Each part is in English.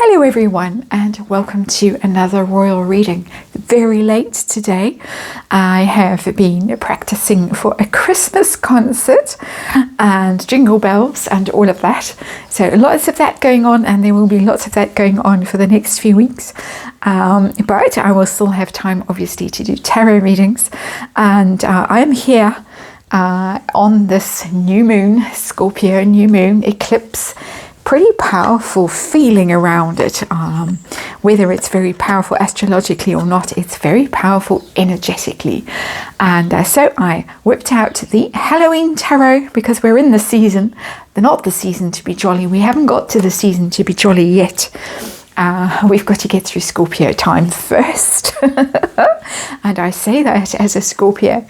Hello everyone and welcome to another royal reading. Very late today. I have been practicing for a Christmas concert and jingle bells and all of that. So lots of that going on, and there will be lots of that going on for the next few weeks. But I will still have time obviously to do tarot readings, and I am here on this new moon, Scorpio new moon eclipse. Pretty powerful feeling around it. Whether it's very powerful astrologically or not, it's very powerful energetically. And so I whipped out the Halloween tarot because we're in the season. They're not the season to be jolly. We haven't got to the season to be jolly yet. We've got to get through Scorpio time first. And I say that as a Scorpio.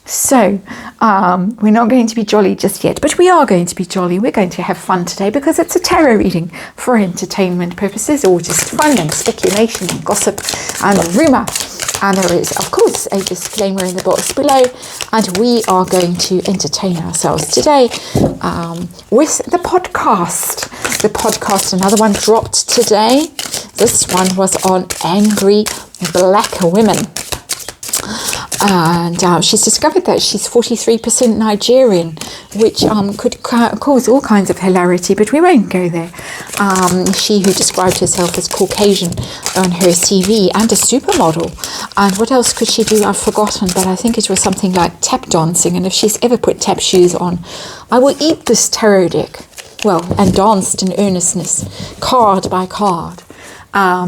So we're not going to be jolly just yet, but we are going to be jolly. We're going to have fun today because it's a tarot reading for entertainment purposes, or just fun and speculation and gossip and rumour. And there is, of course, a disclaimer in the box below. And we are going to entertain ourselves today with the podcast. The podcast, another one dropped today. This one was on angry black women. And she's discovered that she's 43% Nigerian, which could cause all kinds of hilarity, but we won't go there. She who described herself as Caucasian on her CV and a supermodel. And what else could she do? I've forgotten, but I think it was something like tap dancing. And if she's ever put tap shoes on, I will eat this tarot deck. Well, and danced in earnestness, card by card. But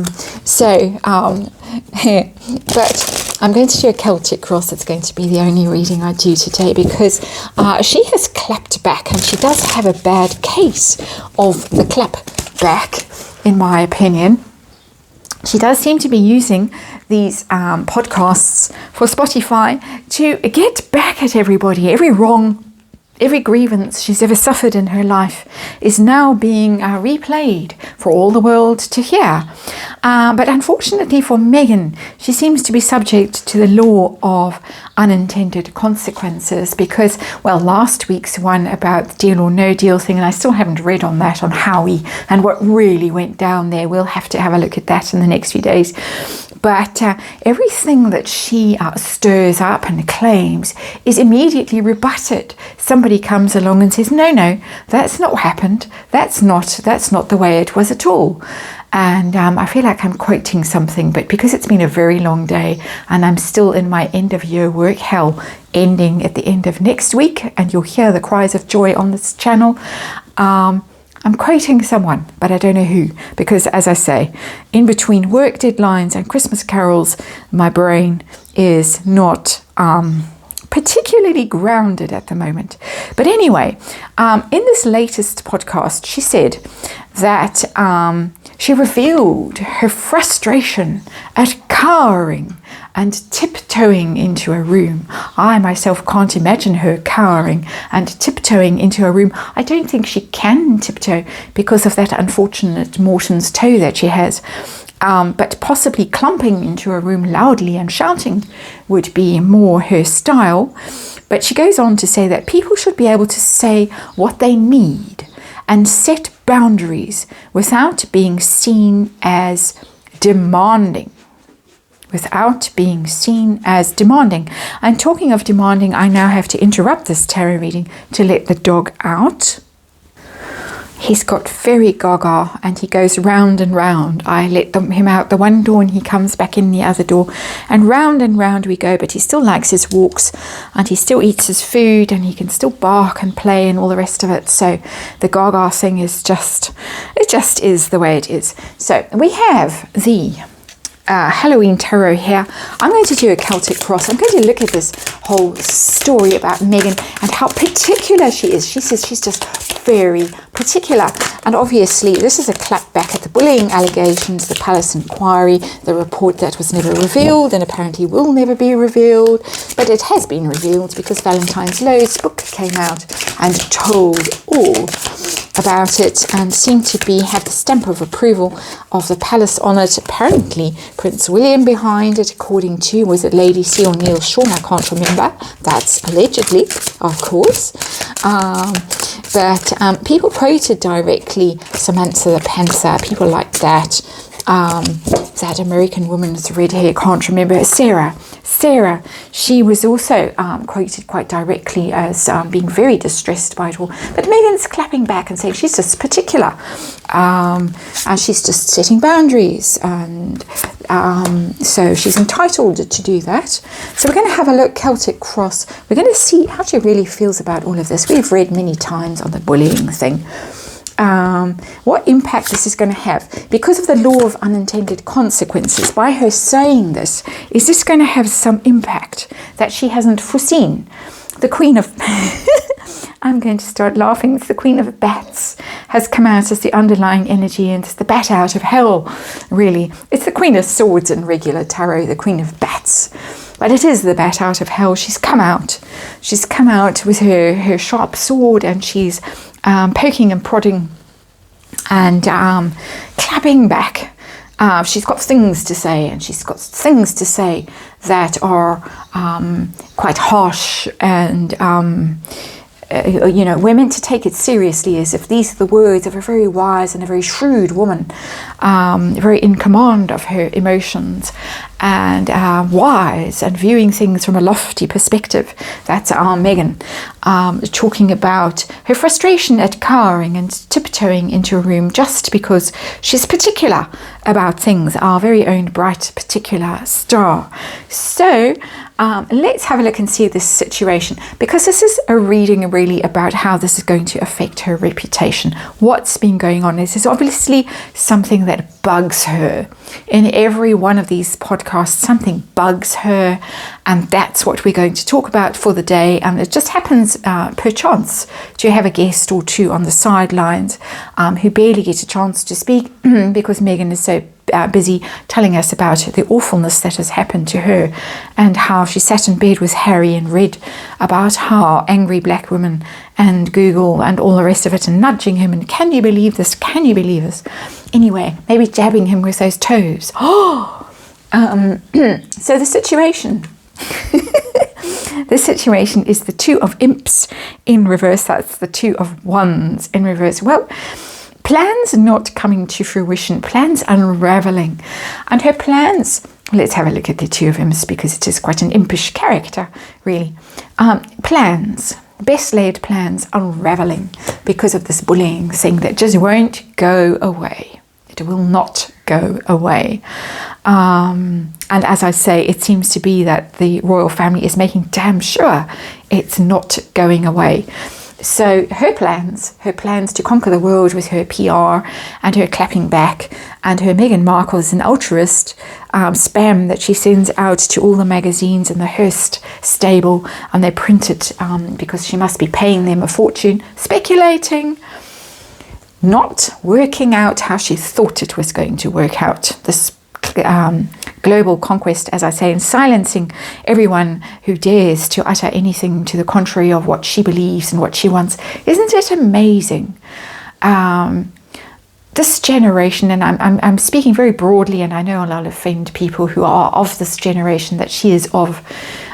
I'm going to do a Celtic cross. It's going to be the only reading I do today because she has clapped back, and she does have a bad case of the clap back, in my opinion. She does seem to be using these podcasts for Spotify to get back at everybody. Every grievance she's ever suffered in her life is now being replayed for all the world to hear. But unfortunately for Meghan, she seems to be subject to the law of unintended consequences because, well, last week's one about the deal or no deal thing, and I still haven't read on that, on Howie and what really went down there. We'll have to have a look at that in the next few days. But everything that she stirs up and claims is immediately rebutted. Somebody comes along and says, no, that's not what happened. That's not the way it was at all. And I feel like I'm quoting something, but because it's been a very long day and I'm still in my end of year work hell ending at the end of next week, and you'll hear the cries of joy on this channel, I'm quoting someone, but I don't know who, because as I say, in between work deadlines and Christmas carols, my brain is not particularly grounded at the moment. But anyway, in this latest podcast, she said that she revealed her frustration at cowering and tiptoeing into a room. I myself can't imagine her cowering and tiptoeing into a room. I don't think she can tiptoe because of that unfortunate Morton's toe that she has. But possibly clumping into a room loudly and shouting would be more her style. But she goes on to say that people should be able to say what they need and set boundaries without being seen as demanding. And talking of demanding, I now have to interrupt this tarot reading to let the dog out. He's got very gaga and he goes round and round. I let him out the one door and he comes back in the other door, and round we go, but he still likes his walks and he still eats his food and he can still bark and play and all the rest of it. So the gaga thing is just is the way it is. So we have the Halloween tarot here. I'm going to do a Celtic cross. I'm going to look at this whole story about Meghan and how particular she is. She says she's just very particular. And obviously this is a clap back at the bullying allegations, the palace inquiry, the report that was never revealed and apparently will never be revealed. But it has been revealed because Valentine's Lowe's book came out and told all about it and seemed to have the stamp of approval of the palace on it. Apparently Prince William behind it, according to, was it Lady C or Neil Sean? I can't remember. That's allegedly, of course. But people quoted directly Samantha the Panther, people like that. That American woman with red hair, can't remember her, Sarah, she was also quoted quite directly as being very distressed by it all. But Meghan's clapping back and saying she's just particular. And she's just setting boundaries. And so she's entitled to do that. So we're going to have a look, Celtic Cross. We're going to see how she really feels about all of this. We've read many times on the bullying thing. What impact this is going to have because of the law of unintended consequences. By her saying this, is this going to have some impact that she hasn't foreseen? The Queen of I'm going to start laughing. It's the Queen of Bats has come out as the underlying energy, and it's the bat out of hell, really. It's the Queen of Swords in regular tarot, the Queen of Bats. But it is the bat out of hell. She's come out. She's come out with her sharp sword, and she's poking and prodding and clapping back. She's got things to say, and she's got things to say that are quite harsh, and we're meant to take it seriously as if these are the words of a very wise and a very shrewd woman, very in command of her emotions, and wise and viewing things from a lofty perspective. That's Meghan, talking about her frustration at cowering and tiptoeing into a room just because she's particular about things, our very own bright particular star. So let's have a look and see this situation, because this is a reading really about how this is going to affect her reputation. What's been going on? This is obviously something that bugs her. In every one of these podcasts, something bugs her, and that's what we're going to talk about for the day. And it just happens perchance to have a guest or two on the sidelines who barely get a chance to speak because Meghan is so busy telling us about the awfulness that has happened to her, and how she sat in bed with Harry and read about how angry black women and Google and all the rest of it, and nudging him, and can you believe this, can you believe this, anyway, maybe jabbing him with those toes. So the situation the situation is the Two of Imps in reverse. That's the Two of Wands in reverse. Well, plans not coming to fruition, plans unraveling. And her plans, let's have a look at the Two of Imps, because it is quite an impish character, really. Plans, best laid plans unraveling because of this bullying thing that just won't go away. It will not go away. And as I say, it seems to be that the royal family is making damn sure it's not going away. So her plans to conquer the world with her PR and her clapping back and her Meghan Markle is an altruist spam that she sends out to all the magazines in the Hearst stable, and they print it because she must be paying them a fortune, speculating, not working out how she thought it was going to work out. This global conquest, as I say, and silencing everyone who dares to utter anything to the contrary of what she believes and what she wants. Isn't it amazing? This generation, and I'm speaking very broadly, and I know I'll offend people who are of this generation that she is of,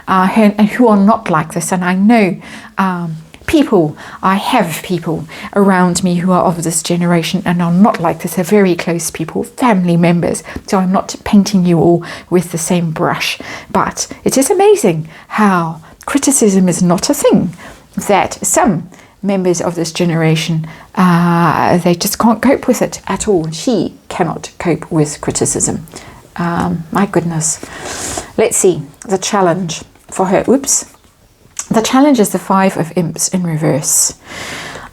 and who are not like this. And I know I have people around me who are of this generation and are not like this. They're very close people, family members. So I'm not painting you all with the same brush. But it is amazing how criticism is not a thing, that some members of this generation, they just can't cope with it at all. She cannot cope with criticism. My goodness. Let's see the challenge for her. Oops. The challenge is the Five of Imps in reverse.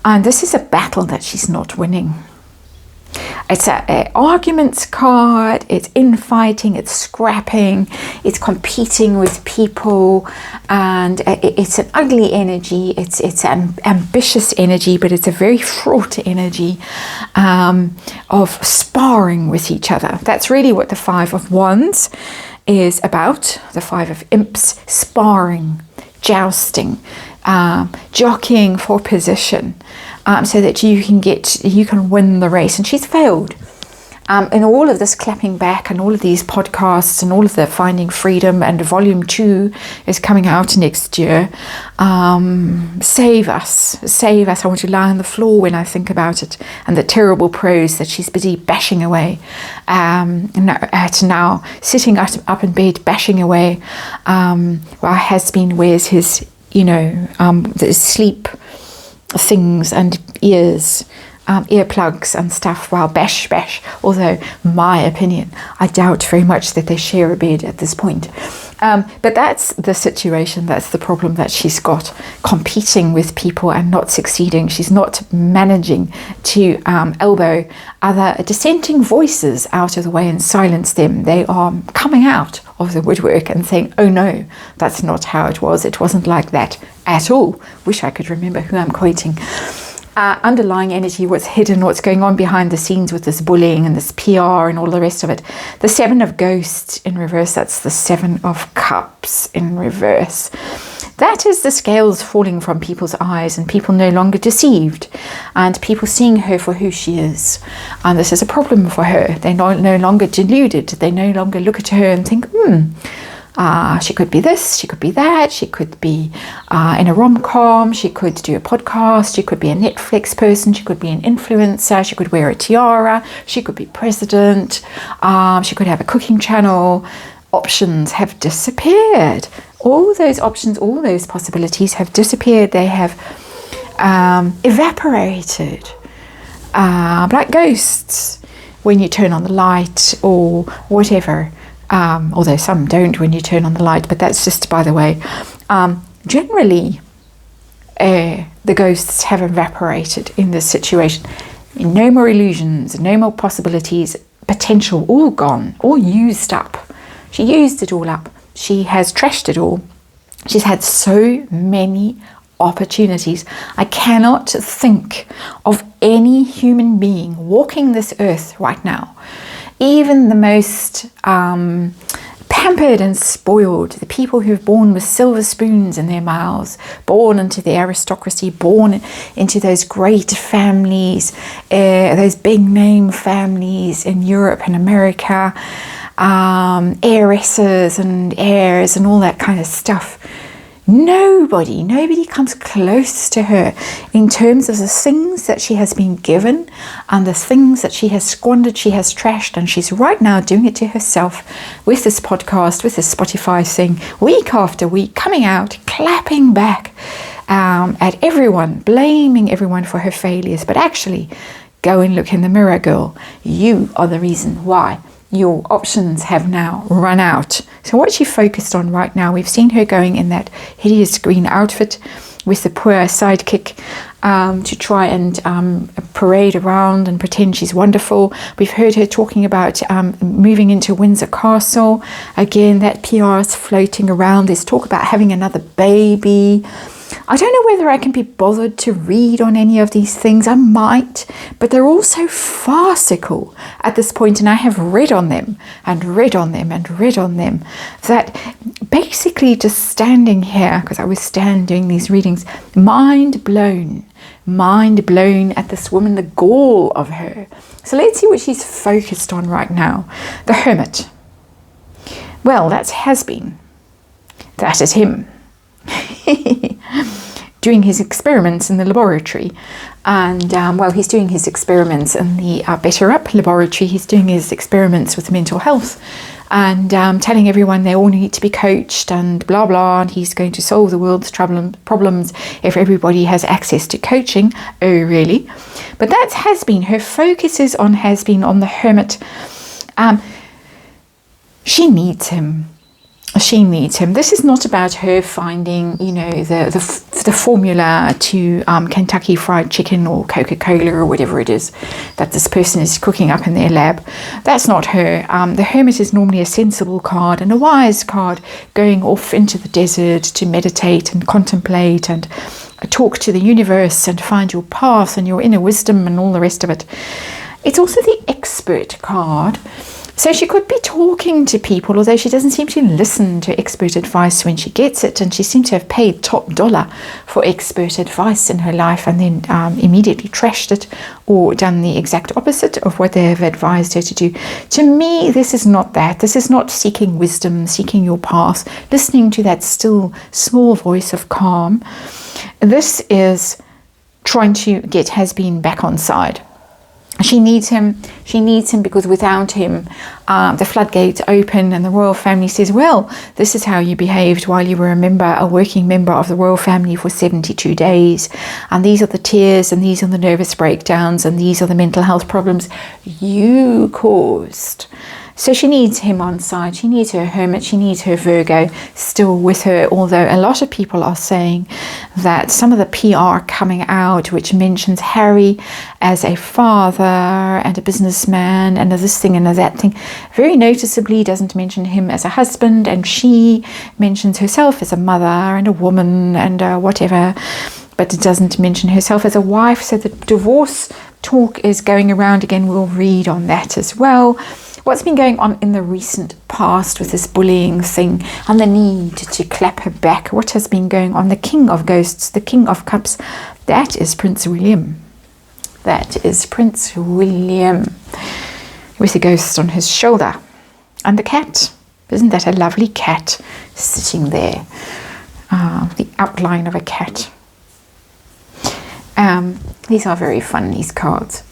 And this is a battle that she's not winning. It's an arguments card, it's infighting, it's scrapping, it's competing with people, and it's an ugly energy, it's an ambitious energy, but it's a very fraught energy of sparring with each other. That's really what the Five of Wands is about, the Five of Imps, sparring, jousting, jockeying for position, so that you can win the race. And she's failed. in all of this clapping back and all of these podcasts and all of the Finding Freedom, and Volume 2 is coming out next year. Save us. I want to lie on the floor when I think about it, and the terrible prose that she's busy bashing away at now, sitting up in bed bashing away while Has-Been wears his, the sleep things and earplugs and stuff while bash, although my opinion, I doubt very much that they share a bed at this point. But that's the situation, that's the problem that she's got, competing with people and not succeeding. She's not managing to elbow other dissenting voices out of the way and silence them. They are coming out of the woodwork and saying, oh no, that's not how it was. It wasn't like that at all. Wish I could remember who I'm quoting. Underlying energy, what's hidden, what's going on behind the scenes with this bullying and this PR and all the rest of it. The Seven of Ghosts in reverse, that's the Seven of Cups in reverse. That is the scales falling from people's eyes and people no longer deceived and people seeing her for who she is. And this is a problem for her. They're no longer deluded. They no longer look at her and think, she could be this, she could be that, she could be in a rom-com, she could do a podcast, she could be a Netflix person, she could be an influencer, she could wear a tiara, she could be president, she could have a cooking channel. Options have disappeared. All those options, all those possibilities have disappeared. They have evaporated like ghosts when you turn on the light or whatever. Although some don't when you turn on the light, but that's just by the way. Generally, the ghosts have evaporated in this situation. No more illusions, no more possibilities, potential, all gone, all used up. She used it all up. She has trashed it all. She's had so many opportunities. I cannot think of any human being walking this earth right now, even the most pampered and spoiled, the people who are born with silver spoons in their mouths, born into the aristocracy, born into those great families, those big name families in Europe and America, heiresses and heirs and all that kind of stuff. Nobody comes close to her in terms of the things that she has been given and the things that she has squandered, she has trashed, and she's right now doing it to herself with this podcast, with this Spotify thing, week after week, coming out, clapping back at everyone, blaming everyone for her failures. But actually, go and look in the mirror, girl. You are the reason why your options have now run out. So what she focused on right now, we've seen her going in that hideous green outfit with the poor sidekick to try and parade around and pretend she's wonderful. We've heard her talking about moving into Windsor Castle. Again, that PR is floating around. There's talk about having another baby. I don't know whether I can be bothered to read on any of these things. I might, but they're all so farcical at this point, and I have read on them and read on them and read on them, that basically just standing here, because I was doing these readings, mind blown at this woman, the gall of her. So let's see what she's focused on right now. The Hermit. Well, that's Has-Been. That is him. Doing his experiments in the laboratory, and he's doing his experiments in the Better Up laboratory. He's doing his experiments with mental health and telling everyone they all need to be coached and blah blah, and he's going to solve the world's problems if everybody has access to coaching. Oh really? But that's Has-Been. Her focus is on Has-Been, on the Hermit. She needs him. She needs him. This is not about her finding, the formula to Kentucky Fried Chicken or Coca-Cola or whatever it is that this person is cooking up in their lab. That's not her. The Hermit is normally a sensible card and a wise card, going off into the desert to meditate and contemplate and talk to the universe and find your path and your inner wisdom and all the rest of it. It's also the expert card. So she could be talking to people, although she doesn't seem to listen to expert advice when she gets it. And she seemed to have paid top dollar for expert advice in her life and then immediately trashed it or done the exact opposite of what they have advised her to do. To me, this is not that. This is not seeking wisdom, seeking your path, listening to that still small voice of calm. This is trying to get has-been back on side. She needs him. She needs him because without him, the floodgates open and the royal family says, well, this is how you behaved while you were a working member of the royal family for 72 days. And these are the tears and these are the nervous breakdowns and these are the mental health problems you caused. So she needs him on side. She needs her hermit. She needs her Virgo still with her. Although a lot of people are saying that some of the PR coming out, which mentions Harry as a father and a businessman and a this thing and a that thing, very noticeably doesn't mention him as a husband. And she mentions herself as a mother and a woman and whatever. But it doesn't mention herself as a wife. So the divorce talk is going around again. We'll read on that as well. What's been going on in the recent past with this bullying thing and the need to clap her back? What has been going on? The King of Ghosts, the King of Cups, that is Prince William. That is Prince William with the ghost on his shoulder. And the cat. Isn't that a lovely cat sitting there? The outline of a cat. These are very fun, these cards.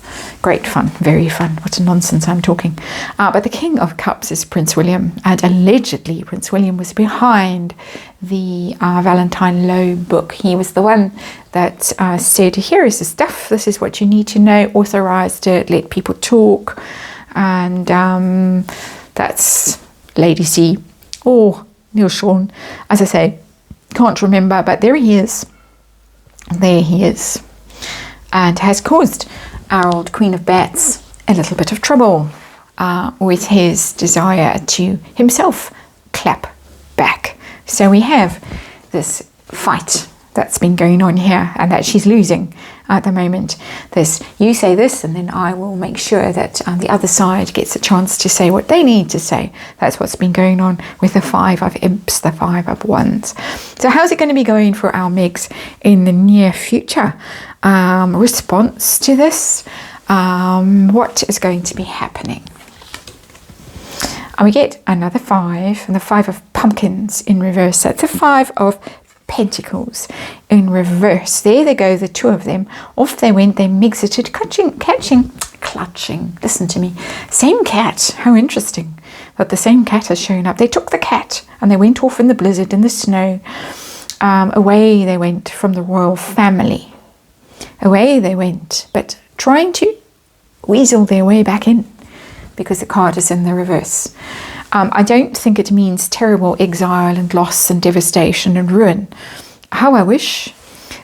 Great fun, very fun. What a nonsense I'm talking. But the King of Cups is Prince William, and allegedly Prince William was behind the Valentine Lowe book. He was the one that said, here is the stuff, this is what you need to know, authorized it, let people talk. And that's Lady C or Neil Sean. As I say, can't remember, but there he is. There he is. And has caused our old Queen of Bats a little bit of trouble with his desire to himself clap back. So we have this fight that's been going on here and that she's losing at the moment. This, you say this and then I will make sure that the other side gets a chance to say what they need to say. That's what's been going on with the Five of Imps, the Five of Wands. So how's it going to be going for our Megs in the near future? Response to this, what is going to be happening? And we get another 5 and the 5 of Pumpkins in reverse. That's a 5 of Pentacles in reverse. There they go, the two of them. Off they went, they exited, clutching. Listen to me. Same cat. How interesting that the same cat has shown up. They took the cat and they went off in the blizzard, in the snow. Away they went from the royal family. Away they went, but trying to weasel their way back in because the card is in the reverse. I don't think it means terrible exile and loss and devastation and ruin. How I wish.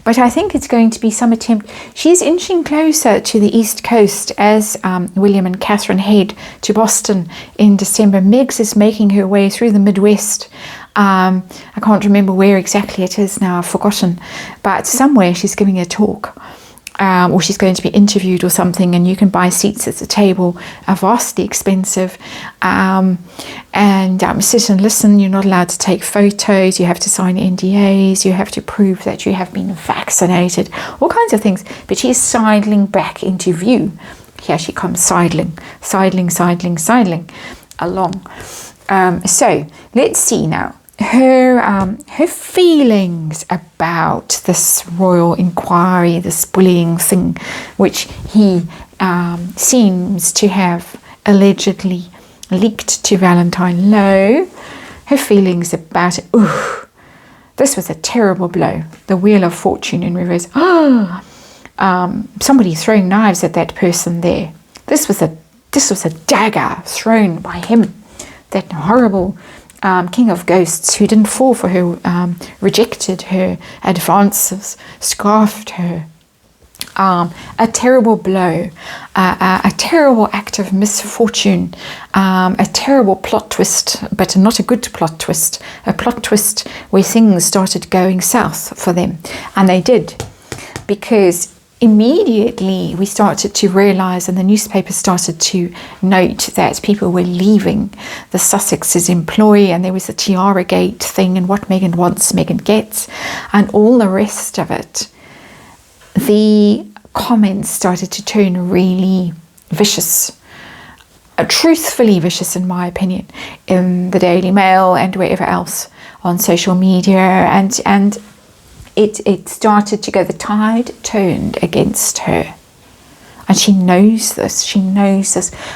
But I think it's going to be some attempt. She's inching closer to the East Coast as William and Catherine head to Boston in December. Megs is making her way through the Midwest. I can't remember where exactly it is now, I've forgotten. But somewhere she's giving a talk. Or she's going to be interviewed or something, and you can buy seats at the table, are vastly expensive, and sit and listen. You're not allowed to take photos, you have to sign NDAs, you have to prove that you have been vaccinated, all kinds of things. But she's sidling back into view. Here she comes, sidling along. So let's see now. Her feelings about this royal inquiry, this bullying thing, which he seems to have allegedly leaked to Valentine Lowe. Her feelings about it. Ooh, this was a terrible blow. The Wheel of Fortune in reverse. Somebody throwing knives at that person there. This was a dagger thrown by him. That horrible King of Ghosts who didn't fall for her, rejected her advances, scarfed her. A terrible blow, a terrible act of misfortune, a terrible plot twist, but not a good plot twist, a plot twist where things started going south for them. And they did, because immediately we started to realise, and the newspaper started to note, that people were leaving the Sussex's employ, and there was the Tiara Gate thing, and what Meghan wants, Meghan gets, and all the rest of it. The comments started to turn really vicious, truthfully vicious in my opinion, in the Daily Mail and wherever else on social media, and it started to go, the tide turned against her. And she knows this,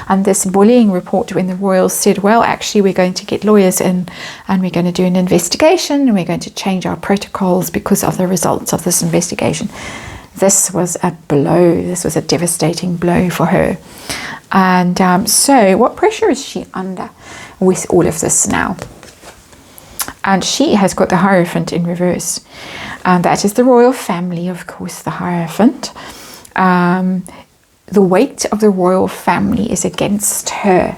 And this bullying report, when the royals said, well, actually, we're going to get lawyers in and we're going to do an investigation and we're going to change our protocols because of the results of this investigation. This was a blow. This was a devastating blow for her. And so what pressure is she under with all of this now? And she has got the Hierophant in reverse. And that is the royal family, of course, the Hierophant. The weight of the royal family is against her.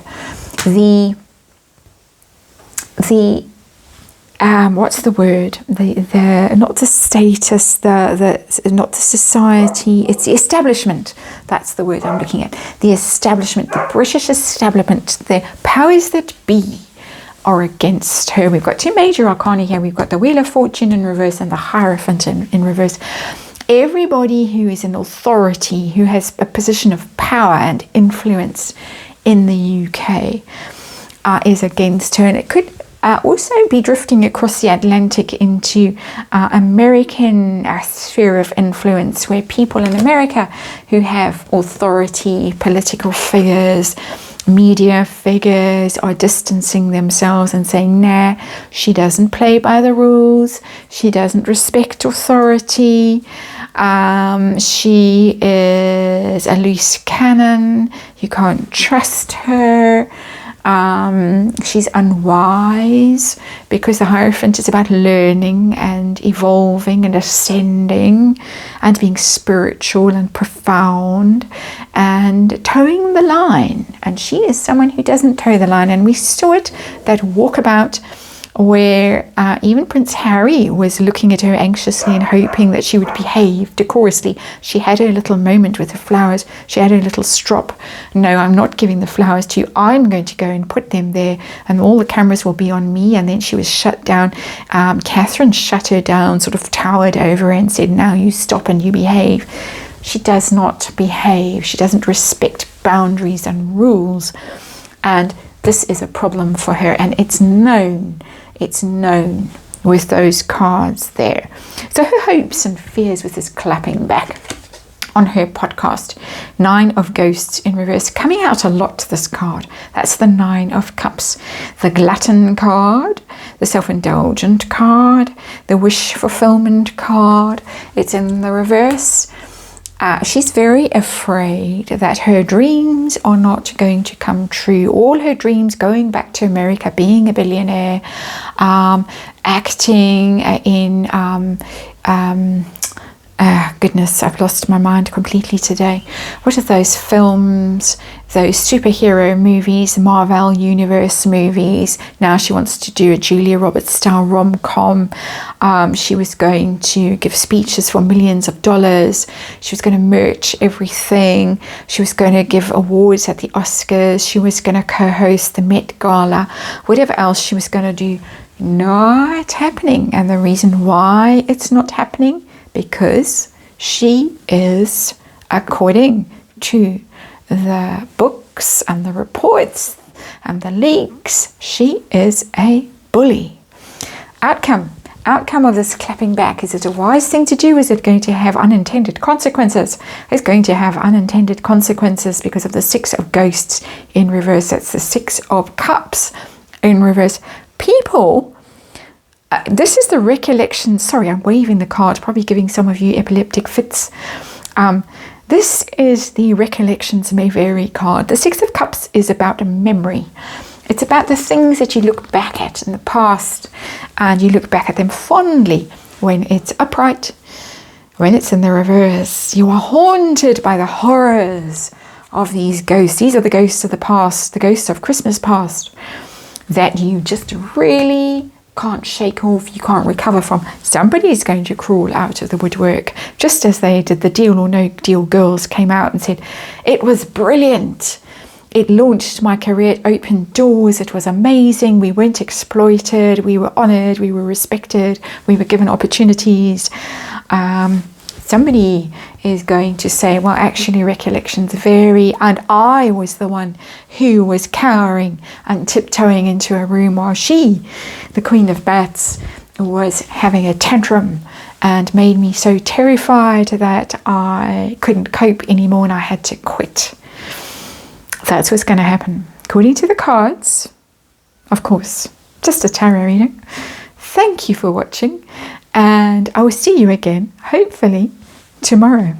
What's the word? The not the status, the not the society. It's the establishment. That's the word I'm looking at. The establishment, the British establishment, the powers that be are against her. We've got two major arcana here. We've got the Wheel of Fortune in reverse and the Hierophant in reverse. Everybody who is an authority, who has a position of power and influence in the UK is against her. And it could also be drifting across the Atlantic into American sphere of influence, where people in America who have authority, political figures, media figures are distancing themselves and saying, nah, she doesn't play by the rules, she doesn't respect authority, she is a loose cannon, you can't trust her, she's unwise, because the Hierophant is about learning and evolving and ascending and being spiritual and profound and towing the line. And she is someone who doesn't toe the line. And we saw it, that walkabout, where even Prince Harry was looking at her anxiously and hoping that she would behave decorously. She had her little moment with the flowers. She had her little strop. No, I'm not giving the flowers to you. I'm going to go and put them there, and all the cameras will be on me. And then she was shut down. Catherine shut her down, sort of towered over her and said, now you stop and you behave. She does not behave. She doesn't respect boundaries and rules. And this is a problem for her, and it's known with those cards there. So her hopes and fears with this clapping back on her podcast, 9 of Ghosts in reverse, coming out a lot, this card. That's the 9 of Cups, the Glutton card, the Self-Indulgent card, the Wish Fulfillment card. It's in the reverse. She's very afraid that her dreams are not going to come true. All her dreams, going back to America, being a billionaire, acting in goodness, I've lost my mind completely today. What are those films, those superhero movies, Marvel Universe movies? Now she wants to do a Julia Roberts style rom-com. She was going to give speeches for millions of dollars. She was going to merch everything. She was going to give awards at the Oscars. She was going to co-host the Met Gala. Whatever else she was going to do, not happening. And the reason why it's not happening, because she is, according to the books and the reports and the leaks, she is a bully. Outcome of this clapping back. Is it a wise thing to do? Is it going to have unintended consequences? It's going to have unintended consequences because of the 6 of Ghosts in reverse. That's the 6 of Cups in reverse. People, this is the recollection. Sorry, I'm waving the card, probably giving some of you epileptic fits. This is the Recollections May Vary card. The 6 of Cups is about a memory. It's about the things that you look back at in the past, and you look back at them fondly when it's upright. When it's in the reverse, you are haunted by the horrors of these ghosts. These are the ghosts of the past, the ghosts of Christmas past, that you just really can't shake off, you can't recover from, somebody's going to crawl out of the woodwork, just as they did. The Deal or No Deal girls came out and said, it was brilliant. It launched my career, it opened doors, it was amazing, we weren't exploited, we were honoured, we were respected, we were given opportunities. Somebody is going to say, well, actually recollections vary, and I was the one who was cowering and tiptoeing into a room while she, the Queen of Bats, was having a tantrum and made me so terrified that I couldn't cope anymore and I had to quit. That's what's going to happen, according to the cards. Of course, just a tarot reading. Thank you for watching, and I will see you again, hopefully, tomorrow.